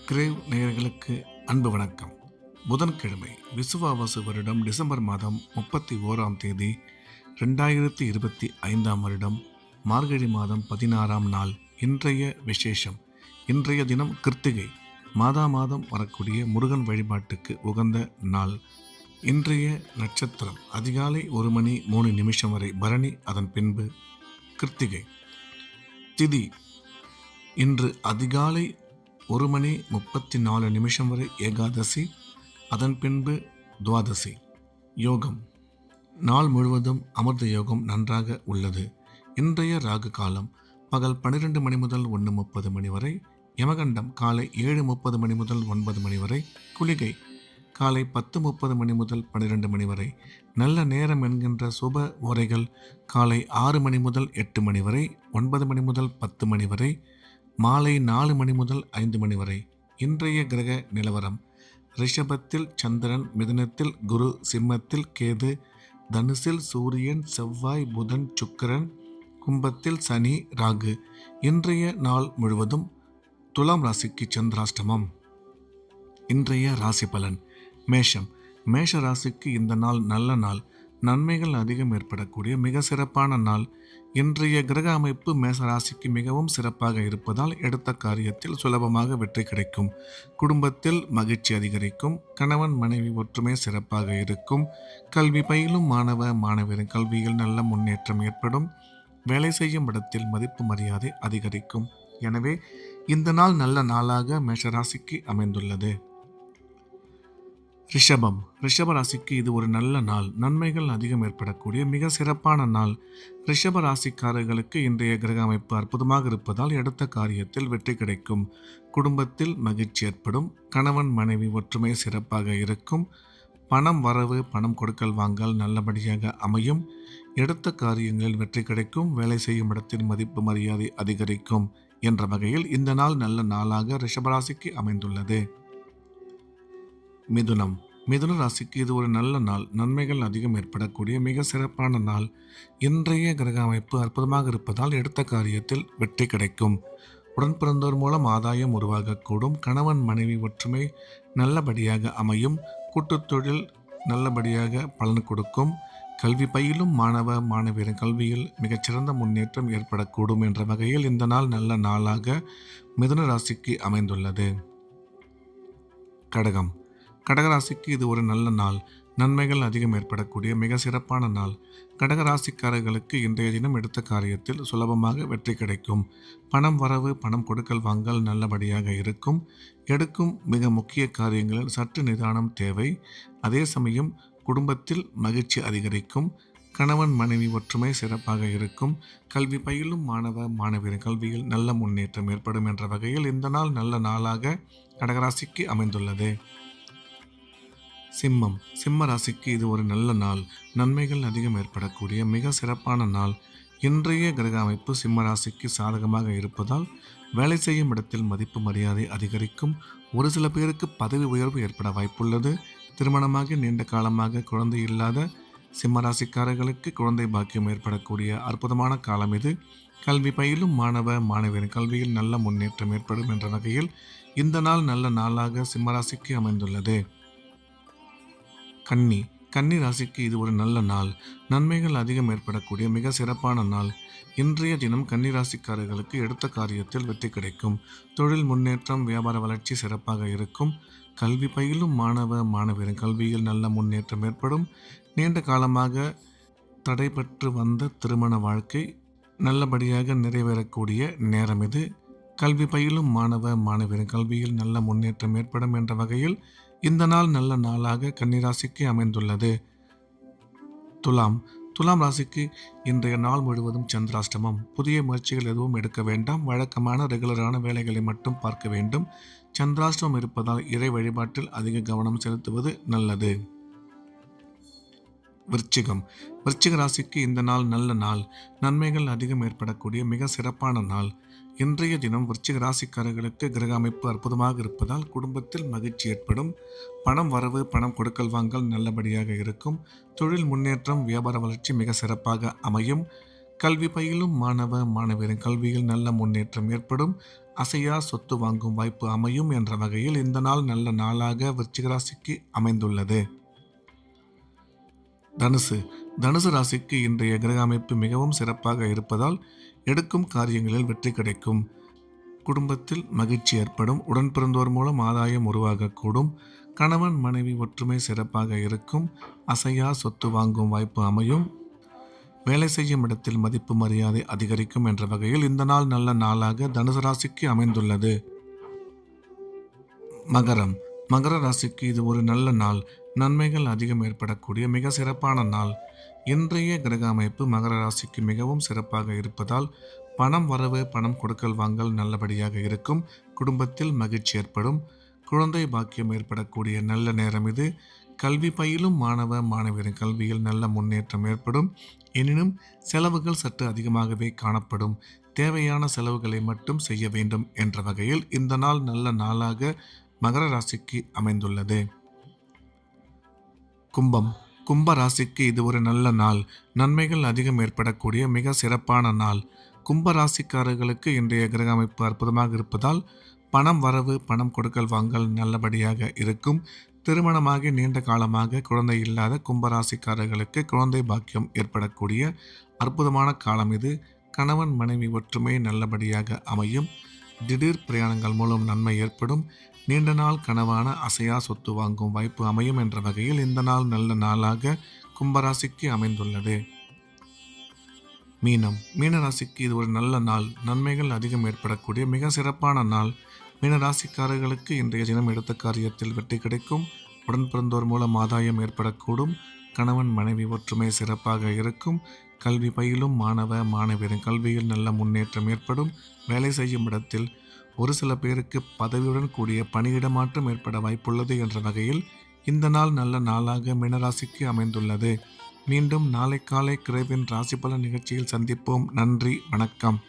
Grave நேயர்களுக்கு அன்பு வணக்கம். புதன்கிழமை விசுவாவசு வருடம் டிசம்பர் மாதம் 31ஆம் தேதி 2025ஆம் வருடம் மார்கழி மாதம் 16ஆம் நாள். இன்றைய விசேஷம். இன்றைய தினம் கிருத்திகை மாதம் வரக்கூடிய முருகன் வழிபாட்டுக்கு உகந்த நாள். இன்றைய நட்சத்திரம் அதிகாலை 1 மணி 3 நிமிஷம் வரை பரணி, அதன் பின்பு கிருத்திகை. திதி இன்று அதிகாலை 1 மணி 34 நிமிஷம் வரை ஏகாதசி, அதன் பின்பு துவாதசி. யோகம் நாள் முழுவதும் அமிர்த யோகம் நன்றாக உள்ளது. இன்றைய ராகு காலம் பகல் 12 மணி முதல் 1:30 மணி வரை, யமகண்டம் காலை 7:30 மணி முதல் 9 மணி வரை, குளிகை காலை 10:30 மணி முதல் 12 மணி வரை. நல்ல நேரம் என்கின்ற சுப உரைகள் காலை 6 மணி முதல் 8 மணி வரை, 9 மணி முதல் 10 மணி வரை, மாலை 4 மணி முதல் 5 மணி வரை. இன்றைய கிரக நிலவரம்: ரிஷபத்தில் சந்திரன், மிதுனத்தில் குரு, சிம்மத்தில் கேது, தனுசில் சூரியன், செவ்வாய், புதன், சுக்கிரன், கும்பத்தில் சனி, ராகு. இன்றைய நாள் முழுவதும் துலாம் ராசிக்கு சந்திராஷ்டமம். இன்றைய ராசி பலன்: மேஷம். மேஷ ராசிக்கு இந்த நாள் நல்ல நாள். நன்மைகள் அதிகம் ஏற்படக்கூடிய மிக சிறப்பான நாள். இன்றைய கிரக அமைப்பு மேச ராசிக்கு மிகவும் சிறப்பாக இருப்பதால் எடுத்த காரியத்தில் சுலபமாக வெற்றி கிடைக்கும். குடும்பத்தில் மகிழ்ச்சி அதிகரிக்கும். கணவன் மனைவி ஒற்றுமை சிறப்பாக இருக்கும். கல்வி பயிலும் மாணவ மாணவியரின் கல்வியில் நல்ல முன்னேற்றம் ஏற்படும். வேலை செய்யும் இடத்தில் மதிப்பு மரியாதை அதிகரிக்கும். எனவே இந்த நாள் நல்ல நாளாக மேஷ ராசிக்கு அமைந்துள்ளது. ரிஷபம். ரிஷப ராசிக்கு இது ஒரு நல்ல நாள். நன்மைகள் அதிகம் ஏற்படக்கூடிய மிக சிறப்பான நாள். ரிஷப ராசிக்காரர்களுக்கு இன்றைய கிரக அமைப்பு அற்புதமாக இருப்பதால் எடுத்த காரியத்தில் வெற்றி கிடைக்கும். குடும்பத்தில் மகிழ்ச்சி ஏற்படும். கணவன் மனைவி ஒற்றுமை சிறப்பாக இருக்கும். பணம் வரவு, பணம் கொடுக்கல் வாங்கல் நல்லபடியாக அமையும். எடுத்த காரியங்களில் வெற்றி கிடைக்கும். வேலை செய்யும் இடத்தில் மதிப்பு மரியாதை அதிகரிக்கும் என்ற வகையில் இந்த நாள் நல்ல நாளாக ரிஷபராசிக்கு அமைந்துள்ளது. மிதுனம். மிதுன ராசிக்கு இது ஒரு நல்ல நாள். நன்மைகள் அதிகம் ஏற்படக்கூடிய மிக சிறப்பான நாள். இன்றைய கிரக அமைப்பு அற்புதமாக இருப்பதால் எடுத்த காரியத்தில் வெற்றி கிடைக்கும். உடன் பிறந்தோர் மூலம் ஆதாயம் உருவாகக்கூடும். கணவன் மனைவி ஒற்றுமை நல்லபடியாக அமையும். கூட்டுத் தொழில் நல்லபடியாக பலன் கொடுக்கும். கல்வி பயிலும் மாணவ மாணவியரின் கல்வியில் மிகச்சிறந்த முன்னேற்றம் ஏற்படக்கூடும் என்ற வகையில் இந்த நாள் நல்ல நாளாக மிதுன ராசிக்கு அமைந்துள்ளது. கடகம். கடகராசிக்கு இது ஒரு நல்ல நாள். நன்மைகள் அதிகம் ஏற்படக்கூடிய மிக சிறப்பான நாள். கடகராசிக்காரர்களுக்கு இன்றைய தினம் எடுத்த காரியத்தில் சுலபமாக வெற்றி கிடைக்கும். பணம் வரவு, பணம் கொடுக்கல் வாங்கல் நல்லபடியாக இருக்கும். எடுக்கும் மிக முக்கிய காரியங்களில் சற்று நிதானம் தேவை. அதே சமயம் குடும்பத்தில் மகிழ்ச்சி அதிகரிக்கும். கணவன் மனைவி ஒற்றுமை சிறப்பாக இருக்கும். கல்வி பயிலும் மாணவ மாணவியரின் கல்வியில் நல்ல முன்னேற்றம் ஏற்படும் என்ற வகையில் இந்த நாள் நல்ல நாளாக கடகராசிக்கு அமைந்துள்ளது. சிம்மம். சிம்ம ராசிக்கு இது ஒரு நல்ல நாள். நன்மைகள் அதிகம் ஏற்படக்கூடிய மிக சிறப்பான நாள். இன்றைய கிரக அமைப்பு சிம்ம ராசிக்கு சாதகமாக இருப்பதால் வேலை செய்யும் இடத்தில் மதிப்பு மரியாதை அதிகரிக்கும். ஒரு சில பேருக்கு பதவி உயர்வு ஏற்பட வாய்ப்புள்ளது. திருமணமாகி நீண்ட காலமாக குழந்தை இல்லாத சிம்ம ராசிக்காரர்களுக்கு குழந்தை பாக்கியம் ஏற்படக்கூடிய அற்புதமான காலம் இது. கல்வி பயிலும் மாணவ மாணவியரின் கல்வியில் நல்ல முன்னேற்றம் ஏற்படும் என்ற வகையில் இந்த நாள் நல்ல நாளாக சிம்ம ராசிக்கு அமைந்துள்ளது. கன்னி. கன்னி ராசிக்கு இது ஒரு நல்ல நாள். நன்மைகள் அதிகம் ஏற்படக்கூடிய மிக சிறப்பான நாள். இன்றைய தினம் கன்னி ராசிக்காரர்களுக்கு எடுத்த காரியத்தில் வெற்றி கிடைக்கும். தொழில் முன்னேற்றம், வியாபார வளர்ச்சி சிறப்பாக இருக்கும். கல்வி பயிலும் மாணவ மாணவியரின் கல்வியில் நல்ல முன்னேற்றம் ஏற்படும். நீண்ட காலமாக தடைபெற்று வந்த திருமண வாழ்க்கை நல்லபடியாக நிறைவேறக்கூடிய நேரம் இது. கல்வி பயிலும் மாணவ மாணவியரின் கல்வியில் நல்ல முன்னேற்றம் ஏற்படும் என்ற வகையில் இந்த நாள் நல்ல நாளாக கன்னிராசிக்கு அமைந்துள்ளது. துலாம். துலாம் ராசிக்கு இன்றைய நாள் முழுவதும் சந்திராஷ்டமம். புதிய முயற்சிகள் எதுவும் எடுக்க வேண்டாம். வழக்கமான ரெகுலரான வேலைகளை மட்டும் பார்க்க வேண்டும். சந்திராஷ்டமம் இருப்பதால் இறை வழிபாட்டில் அதிக கவனம் செலுத்துவது நல்லது. விருச்சிகம். விருச்சிக ராசிக்கு இந்த நாள் நல்ல நாள். நன்மைகள் அதிகம் ஏற்படக்கூடிய மிக சிறப்பான நாள். இன்றைய தினம் விருச்சிக ராசிக்காரர்களுக்கு கிரக அமைப்பு அற்புதமாக இருப்பதால் குடும்பத்தில் மகிழ்ச்சி ஏற்படும். பணம் வரவு, பணம் கொடுக்கல் வாங்கல் நல்லபடியாக இருக்கும். தொழில் முன்னேற்றம், வியாபார வளர்ச்சி மிக சிறப்பாக அமையும். கல்வி பயிலும் மாணவ மாணவியரின் கல்வியில் நல்ல முன்னேற்றம் ஏற்படும். அசையா சொத்து வாங்கும் வாய்ப்பு அமையும் என்ற வகையில் இந்த நாள் நல்ல நாளாக விருச்சிக ராசிக்கு அமைந்துள்ளது. தனுசு ராசிக்கு இன்றைய கிரக அமைப்பு மிகவும் சிறப்பாக இருப்பதால் எடுக்கும் காரியங்களில் வெற்றி கிடைக்கும். குடும்பத்தில் மகிழ்ச்சி ஏற்படும். உடன் பிறந்தோர் மூலம் ஆதாயம் உருவாகக்கூடும். கணவன் மனைவி ஒற்றுமை சிறப்பாக இருக்கும். அசையா சொத்து வாங்கும் வாய்ப்பு அமையும். வேலை செய்யும் இடத்தில் மதிப்பு மரியாதை அதிகரிக்கும் என்ற வகையில் இந்த நாள் நல்ல நாளாக தனுசு ராசிக்கு அமைந்துள்ளது. மகர ராசிக்கு இது ஒரு நல்ல நாள். நன்மைகள் அதிகம் ஏற்படக்கூடிய மிக சிறப்பான நாள். இன்றைய கிரக அமைப்பு மகர ராசிக்கு மிகவும் சிறப்பாக இருப்பதால் பணம் வரவு, பணம் கொடுக்கல் வாங்கல் நல்லபடியாக இருக்கும். குடும்பத்தில் மகிழ்ச்சி ஏற்படும். குழந்தை பாக்கியம் ஏற்படக்கூடிய நல்ல நேரம் இது. கல்வி பயிலும் மாணவியரின் கல்வியில் நல்ல முன்னேற்றம் ஏற்படும். எனினும் செலவுகள் சற்று அதிகமாகவே காணப்படும். தேவையான செலவுகளை மட்டும் செய்ய வேண்டும் என்ற வகையில் இந்த நாள் நல்ல நாளாக மகர ராசிக்கு அமைந்துள்ளது. கும்ப ராசிக்கு இது ஒரு நல்ல நாள். நன்மைகள் அதிகம் ஏற்படக்கூடிய மிக சிறப்பான நாள். கும்ப ராசிக்காரர்களுக்கு இன்றைய கிரக அமைப்பு அற்புதமாக இருப்பதால் பணம் வரவு, பணம் கொடுக்கல் வாங்கல் நல்லபடியாக இருக்கும். திருமணமாகி நீண்ட காலமாக குழந்தை இல்லாத கும்பராசிக்காரர்களுக்கு குழந்தை பாக்கியம் ஏற்படக்கூடிய அற்புதமான காலம் இது. கணவன் மனைவி ஒற்றுமை நல்லபடியாக அமையும். திடீர் பிரயாணங்கள் மூலம் நன்மை ஏற்படும். நீண்ட நாள் கனவான அசையா சொத்து வாங்கும் வாய்ப்பு அமையும் என்ற வகையில் இந்த நாள் நல்ல நாளாக கும்பராசிக்கு அமைந்துள்ளது. மீனராசிக்கு இது ஒரு நல்ல நாள். நன்மைகள் அதிகம் ஏற்படக்கூடிய மிக சிறப்பான நாள். மீனராசிக்காரர்களுக்கு இன்றைய தினம் எடுத்த காரியத்தில் வெற்றி கிடைக்கும். உடன் பிறந்தோர் மூலம் ஆதாயம் ஏற்படக்கூடும். கணவன் மனைவி ஒற்றுமை சிறப்பாக இருக்கும். கல்வி பயிலும் மாணவியரின் கல்வியில் நல்ல முன்னேற்றம் ஏற்படும். வேலை செய்யும் இடத்தில் ஒரு சில பேருக்கு பதவியுடன் கூடிய பணியிட மாற்றம் ஏற்பட வாய்ப்புள்ளது என்ற வகையில் இந்த நாள் நல்ல நாளாக மீனராசிக்கு அமைந்துள்ளது. மீண்டும் நாளை காலை கிரகத்தின் ராசி பலன் நிகழ்ச்சியில் சந்திப்போம். நன்றி, வணக்கம்.